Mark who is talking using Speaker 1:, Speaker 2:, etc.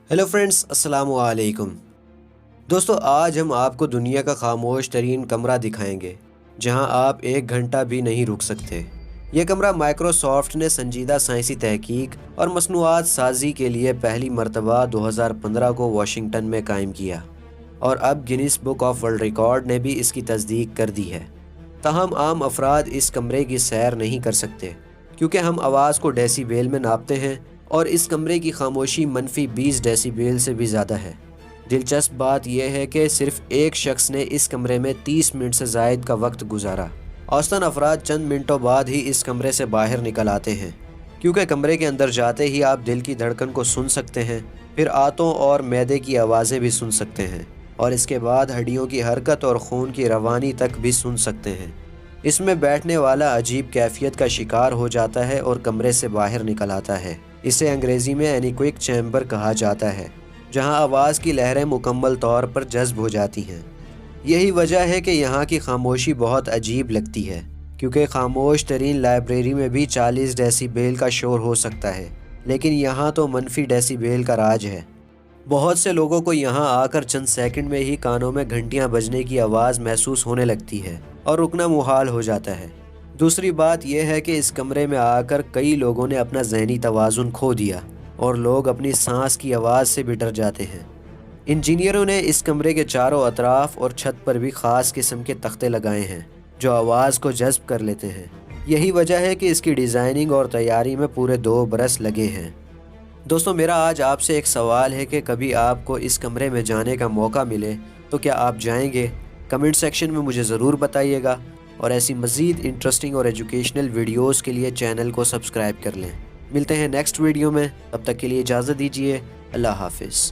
Speaker 1: Hello friends, अस्सलाम वालेकुम। दोस्तों, आज हम आपको दुनिया का खामोश तरीन कमरा दिखाएंगे जहां आप 1 घंटा भी नहीं रुक सकते। यह कमरा माइक्रोसॉफ्ट ने संजीदा साइंसी तहकीक और मसनूआत साजी के लिए पहली मरतबा 2015 को वाशिंगटन में कायम किया और अब Guinness book of world record ने भी इसकी तस्दीक कर दी है। ताहम आम अफराद इस कमरे की सैर नहीं कर सकते क्योंकि हम आवाज़ को डेसीबेल में नापते हैं और इस कमरे की खामोशी मनफी 20 डेसीबेल से भी ज़्यादा है। दिलचस्प बात यह है कि सिर्फ एक शख्स ने इस कमरे में 30 मिनट से ज़ायद का वक्त गुजारा। औसतन अफराद चंद मिनटों बाद ही इस कमरे से बाहर निकल आते हैं क्योंकि कमरे के अंदर जाते ही आप दिल की धड़कन को सुन सकते हैं, फिर आंतों और मैदे की आवाज़ें भी सुन सकते हैं और इसके बाद हड्डियों की हरकत और खून की रवानी तक भी सुन सकते हैं। इसमें बैठने वाला अजीब कैफियत का शिकार हो जाता है और कमरे से बाहर निकल आता है। इसे अंग्रेज़ी में एनीक्विक चैम्बर कहा जाता है, जहां आवाज़ की लहरें मुकम्मल तौर पर जज्ब हो जाती हैं। यही वजह है कि यहाँ की खामोशी बहुत अजीब लगती है, क्योंकि खामोश तरीन लाइब्रेरी में भी 40 डेसीबेल का शोर हो सकता है, लेकिन यहाँ तो मनफी डेसीबेल का राज है। बहुत से लोगों को यहाँ आकर चंद सेकंड में ही कानों में घंटियाँ बजने की आवाज़ महसूस होने लगती है और रुकना मुहाल हो जाता है। दूसरी बात यह है कि इस कमरे में आकर कई लोगों ने अपना ज़हनी तवाज़ुन खो दिया और लोग अपनी सांस की आवाज़ से भी डर जाते हैं। इंजीनियरों ने इस कमरे के चारों अतराफ और छत पर भी ख़ास किस्म के तख्ते लगाए हैं जो आवाज़ को जज्ब कर लेते हैं। यही वजह है कि इसकी डिज़ाइनिंग और तैयारी में पूरे 2 बरस लगे हैं। दोस्तों, मेरा आज आपसे एक सवाल है कि कभी आपको इस कमरे में जाने का मौका मिले तो क्या आप जाएंगे? कमेंट सेक्शन में मुझे ज़रूर बताइएगा और ऐसी मज़ीद इंटरेस्टिंग और एजुकेशनल वीडियोस के लिए चैनल को सब्सक्राइब कर लें। मिलते हैं नेक्स्ट वीडियो में, तब तक के लिए इजाज़त दीजिए। अल्लाह हाफ़िज़।